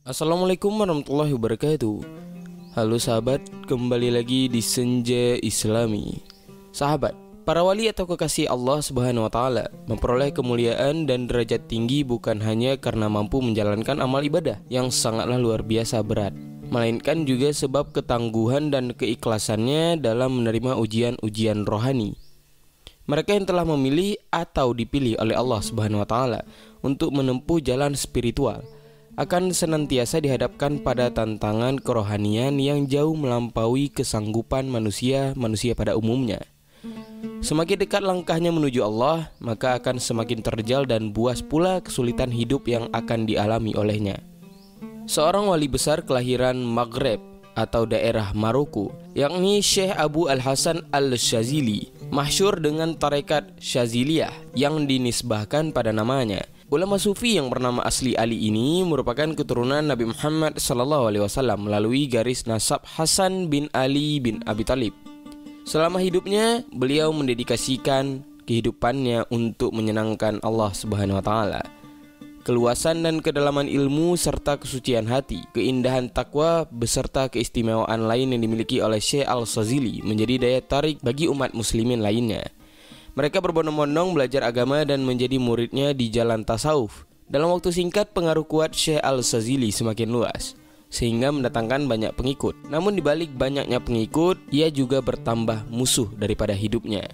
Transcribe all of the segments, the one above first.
Assalamualaikum warahmatullahi wabarakatuh. Halo sahabat, kembali lagi di Senja Islami. Sahabat, para wali atau kekasih Allah Subhanahu wa taala memperoleh kemuliaan dan derajat tinggi bukan hanya karena mampu menjalankan amal ibadah yang sangatlah luar biasa berat, melainkan juga sebab ketangguhan dan keikhlasannya dalam menerima ujian-ujian rohani. Mereka yang telah memilih atau dipilih oleh Allah Subhanahu wa taala untuk menempuh jalan spiritual akan senantiasa dihadapkan pada tantangan kerohanian yang jauh melampaui kesanggupan manusia pada umumnya. Semakin dekat langkahnya menuju Allah, maka akan semakin terjal dan buas pula kesulitan hidup yang akan dialami olehnya. Seorang wali besar kelahiran Maghreb atau daerah Maroko, yakni Syekh Abu Al-Hasan Al-Shazili, masyhur dengan tarekat Syaziliyah yang dinisbahkan pada namanya. Ulama sufi yang bernama asli Ali ini merupakan keturunan Nabi Muhammad SAW melalui garis nasab Hasan bin Ali bin Abi Thalib. Selama hidupnya, beliau mendedikasikan kehidupannya untuk menyenangkan Allah Subhanahu wa taala. Keluasan dan kedalaman ilmu serta kesucian hati, keindahan takwa beserta keistimewaan lain yang dimiliki oleh Syekh Al-Shazili menjadi daya tarik bagi umat muslimin lainnya. Mereka berbondong-bondong belajar agama dan menjadi muridnya di jalan tasawuf. Dalam waktu singkat, pengaruh kuat Syekh Al-Shazili semakin luas, sehingga mendatangkan banyak pengikut. Namun di balik banyaknya pengikut, ia juga bertambah musuh daripada hidupnya.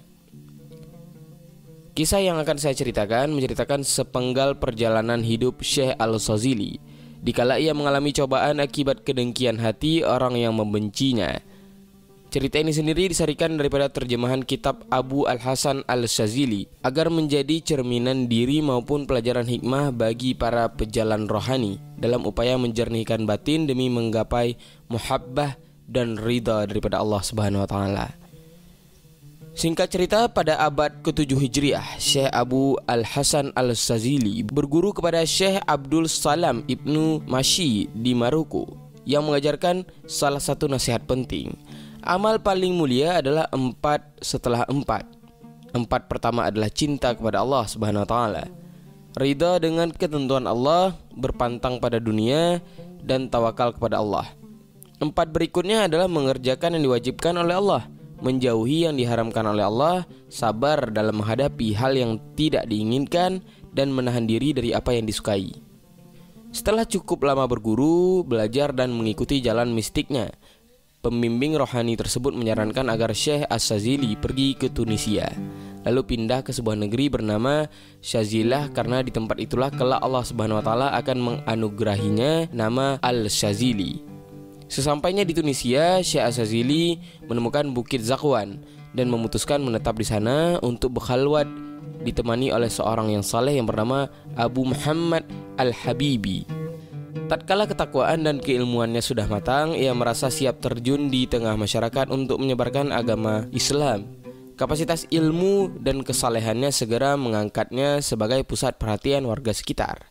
Kisah yang akan saya ceritakan menceritakan sepenggal perjalanan hidup Syekh Al-Shazili dikala ia mengalami cobaan akibat kedengkian hati orang yang membencinya. Cerita ini sendiri disarikan daripada terjemahan kitab Abu Al-Hasan Al-Shazili agar menjadi cerminan diri maupun pelajaran hikmah bagi para pejalan rohani dalam upaya menjernihkan batin demi menggapai muhabbah dan ridha daripada Allah Subhanahu wa taala. Singkat cerita, pada abad ke-7 Hijriah, Syekh Abu Al-Hasan Al-Shazili berguru kepada Syekh Abdul Salam Ibnu Mashi di Maroko yang mengajarkan salah satu nasihat penting. Amal paling mulia adalah 4 setelah 4. 4 pertama adalah cinta kepada Allah Subhanahu wa taala, ridha dengan ketentuan Allah, berpantang pada dunia, dan tawakal kepada Allah. 4 berikutnya adalah mengerjakan yang diwajibkan oleh Allah, menjauhi yang diharamkan oleh Allah, sabar dalam menghadapi hal yang tidak diinginkan, dan menahan diri dari apa yang disukai. Setelah cukup lama berguru, belajar dan mengikuti jalan mistiknya, pembimbing rohani tersebut menyarankan agar Syekh Al-Shazili pergi ke Tunisia, lalu pindah ke sebuah negeri bernama Syazilah, karena di tempat itulah kelak Allah Subhanahu wa taala akan menganugerahinya nama Al-Shazili. Sesampainya di Tunisia, Syekh Al-Shazili menemukan Bukit Zakwan dan memutuskan menetap di sana untuk berkhalwat, ditemani oleh seorang yang saleh yang bernama Abu Muhammad Al-Habibi. Tatkala ketakwaan dan keilmuannya sudah matang, ia merasa siap terjun di tengah masyarakat untuk menyebarkan agama Islam. Kapasitas ilmu dan kesalehannya segera mengangkatnya sebagai pusat perhatian warga sekitar.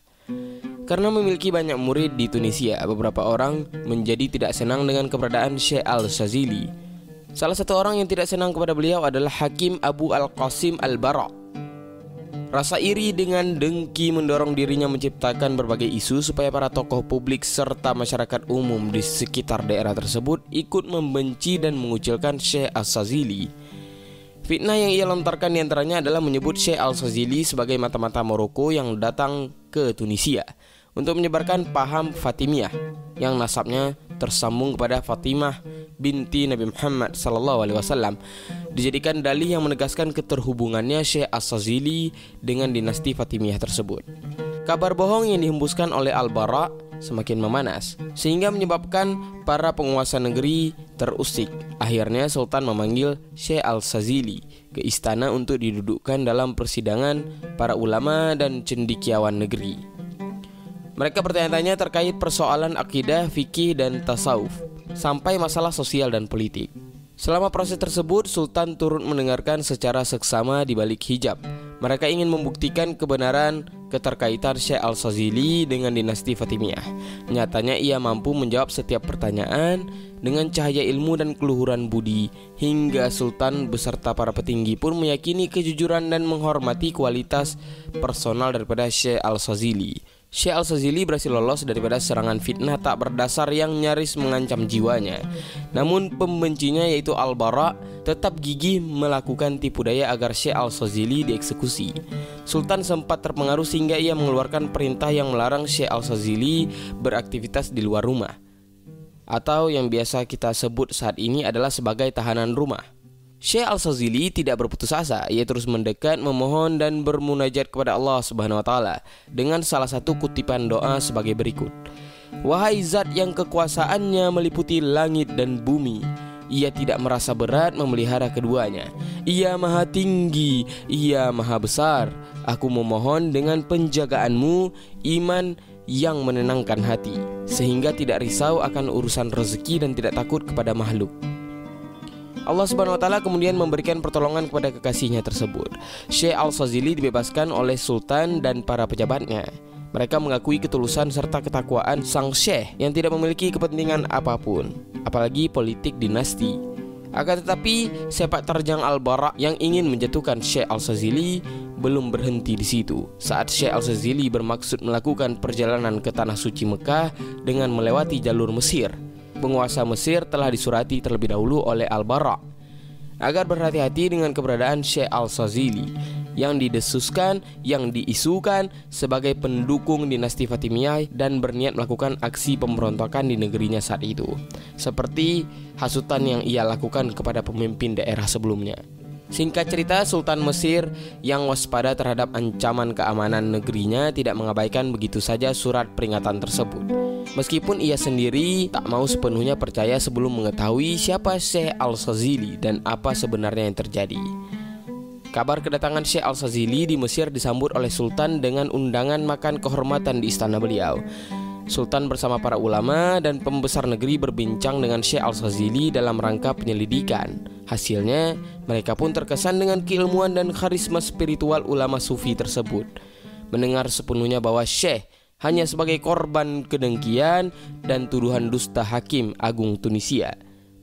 Karena memiliki banyak murid di Tunisia, beberapa orang menjadi tidak senang dengan keberadaan Syekh Al-Shazili. Salah satu orang yang tidak senang kepada beliau adalah Hakim Abu Al-Qasim Al-Bara'. Rasa iri dengan dengki mendorong dirinya menciptakan berbagai isu supaya para tokoh publik serta masyarakat umum di sekitar daerah tersebut ikut membenci dan mengucilkan Syekh Al-Shazili. Fitnah yang ia lontarkan diantaranya adalah menyebut Syekh Al-Shazili sebagai mata-mata Maroko yang datang ke Tunisia untuk menyebarkan paham Fatimiyah yang nasabnya tersambung kepada Fatimah binti Nabi Muhammad SAW, dijadikan dalih yang menegaskan keterhubungannya Syekh Al-Shazili dengan dinasti Fatimiyah tersebut. Kabar bohong yang dihembuskan oleh Al-Bara' semakin memanas, sehingga menyebabkan para penguasa negeri terusik. Akhirnya Sultan memanggil Syekh Al-Shazili ke istana untuk didudukkan dalam persidangan para ulama dan cendekiawan negeri. Mereka bertanya-tanya terkait persoalan akidah, fikih, dan tasawuf, sampai masalah sosial dan politik. Selama proses tersebut, Sultan turut mendengarkan secara seksama di balik hijab. Mereka ingin membuktikan kebenaran keterkaitan Syekh Al-Shazili dengan dinasti Fatimiyah. Nyatanya ia mampu menjawab setiap pertanyaan dengan cahaya ilmu dan keluhuran budi, hingga Sultan beserta para petinggi pun meyakini kejujuran dan menghormati kualitas personal daripada Syekh Al-Shazili. Syekh Al-Sazili berhasil lolos daripada serangan fitnah tak berdasar yang nyaris mengancam jiwanya. Namun pembencinya yaitu Al-Bara tetap gigih melakukan tipu daya agar Syekh Al-Sazili dieksekusi. Sultan sempat terpengaruh sehingga ia mengeluarkan perintah yang melarang Syekh Al-Sazili beraktivitas di luar rumah, atau yang biasa kita sebut saat ini adalah sebagai tahanan rumah. Syekh Al-Sazili tidak berputus asa. Ia terus mendekat, memohon dan bermunajat kepada Allah Subhanahu wa taala dengan salah satu kutipan doa sebagai berikut. Wahai zat yang kekuasaannya meliputi langit dan bumi, ia tidak merasa berat memelihara keduanya. Ia maha tinggi, ia maha besar. Aku memohon dengan penjagaanmu iman yang menenangkan hati, sehingga tidak risau akan urusan rezeki dan tidak takut kepada makhluk. Allah Subhanahu wa taala kemudian memberikan pertolongan kepada kekasihnya tersebut. Syekh Al-Sazili dibebaskan oleh sultan dan para pejabatnya. Mereka mengakui ketulusan serta ketakwaan sang syekh yang tidak memiliki kepentingan apapun, apalagi politik dinasti. Akan tetapi sepak terjang Al-Bara yang ingin menjatuhkan Syekh Al-Sazili belum berhenti di situ. Saat Syekh Al-Sazili bermaksud melakukan perjalanan ke tanah suci Mekah dengan melewati jalur Mesir, penguasa Mesir telah disurati terlebih dahulu oleh Al-Bara agar berhati-hati dengan keberadaan Syekh Al-Sazili yang diisukan sebagai pendukung dinasti Fatimiyah dan berniat melakukan aksi pemberontakan di negerinya saat itu, seperti hasutan yang ia lakukan kepada pemimpin daerah sebelumnya. Singkat cerita, Sultan Mesir yang waspada terhadap ancaman keamanan negerinya tidak mengabaikan begitu saja surat peringatan tersebut. Meskipun ia sendiri tak mau sepenuhnya percaya sebelum mengetahui siapa Syekh Al-Sazili dan apa sebenarnya yang terjadi. Kabar kedatangan Syekh Al-Sazili di Mesir disambut oleh Sultan dengan undangan makan kehormatan di istana beliau. Sultan bersama para ulama dan pembesar negeri berbincang dengan Syekh Al-Sazili dalam rangka penyelidikan. Hasilnya, mereka pun terkesan dengan keilmuan dan karisma spiritual ulama sufi tersebut. Mendengar sepenuhnya bahwa Syekh hanya sebagai korban kedengkian dan tuduhan dusta hakim agung Tunisia,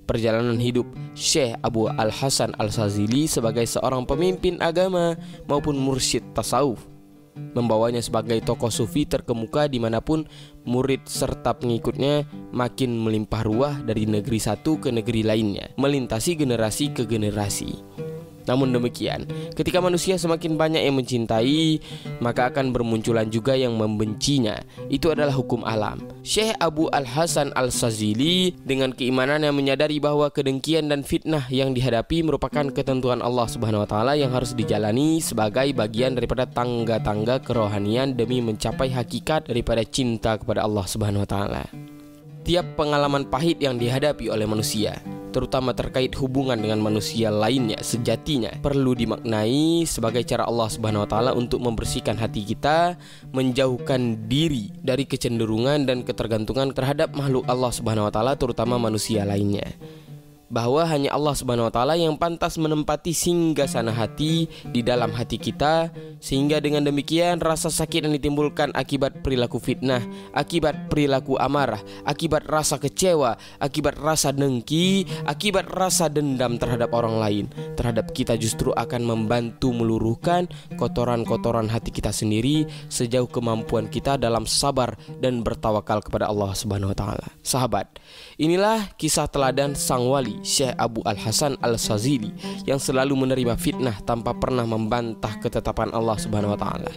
perjalanan hidup Syekh Abu Al-Hasan Al-Sazili sebagai seorang pemimpin agama maupun mursyid tasawuf membawanya sebagai tokoh sufi terkemuka dimanapun murid serta pengikutnya makin melimpah ruah dari negeri satu ke negeri lainnya, melintasi generasi ke generasi. Namun demikian, ketika manusia semakin banyak yang mencintai, maka akan bermunculan juga yang membencinya. Itu adalah hukum alam. Syekh Abu Al-Hasan Al-Sazili dengan keimanan yang menyadari bahwa kedengkian dan fitnah yang dihadapi merupakan ketentuan Allah Subhanahu wa taala yang harus dijalani sebagai bagian daripada tangga-tangga kerohanian demi mencapai hakikat daripada cinta kepada Allah Subhanahu wa taala. Tiap pengalaman pahit yang dihadapi oleh manusia, terutama terkait hubungan dengan manusia lainnya, sejatinya perlu dimaknai sebagai cara Allah Subhanahu wa taala untuk membersihkan hati kita, menjauhkan diri dari kecenderungan dan ketergantungan terhadap makhluk Allah Subhanahu wa taala, terutama manusia lainnya. Bahwa hanya Allah Subhanahu wa taala yang pantas menempati singgasana hati di dalam hati kita, sehingga dengan demikian rasa sakit yang ditimbulkan akibat perilaku fitnah, akibat perilaku amarah, akibat rasa kecewa, akibat rasa dengki, akibat rasa dendam terhadap orang lain, terhadap kita justru akan membantu meluruhkan kotoran-kotoran hati kita sendiri sejauh kemampuan kita dalam sabar dan bertawakal kepada Allah Subhanahu wa taala. Sahabat, inilah kisah teladan sang wali Syekh Abu Al-Hasan Al-Sazili yang selalu menerima fitnah tanpa pernah membantah ketetapan Allah Subhanahu wa taala.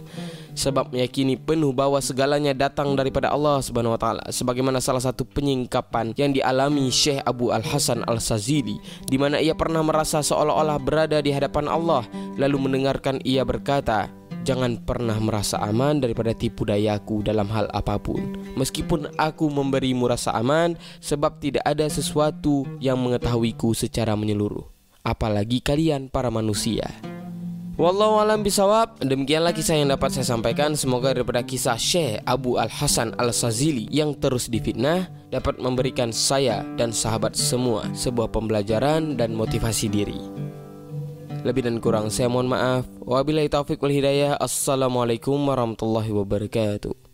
Sebab meyakini penuh bahwa segalanya datang daripada Allah Subhanahu wa taala, sebagaimana salah satu penyingkapan yang dialami Syekh Abu Al-Hasan Al-Sazili, di mana ia pernah merasa seolah-olah berada di hadapan Allah, lalu mendengarkan ia berkata, "Jangan pernah merasa aman daripada tipu dayaku dalam hal apapun. Meskipun aku memberimu rasa aman, sebab tidak ada sesuatu yang mengetahuiku secara menyeluruh, apalagi kalian para manusia." Wallahu a'lam bishawab. Demikianlah kisah yang dapat saya sampaikan. Semoga daripada kisah Syekh Abu Al-Hasan Al-Sazili yang terus difitnah dapat memberikan saya dan sahabat semua sebuah pembelajaran dan motivasi diri. Lebih dan kurang saya mohon maaf. Wabillahi taufiq wal hidayah. Assalamualaikum warahmatullahi wabarakatuh.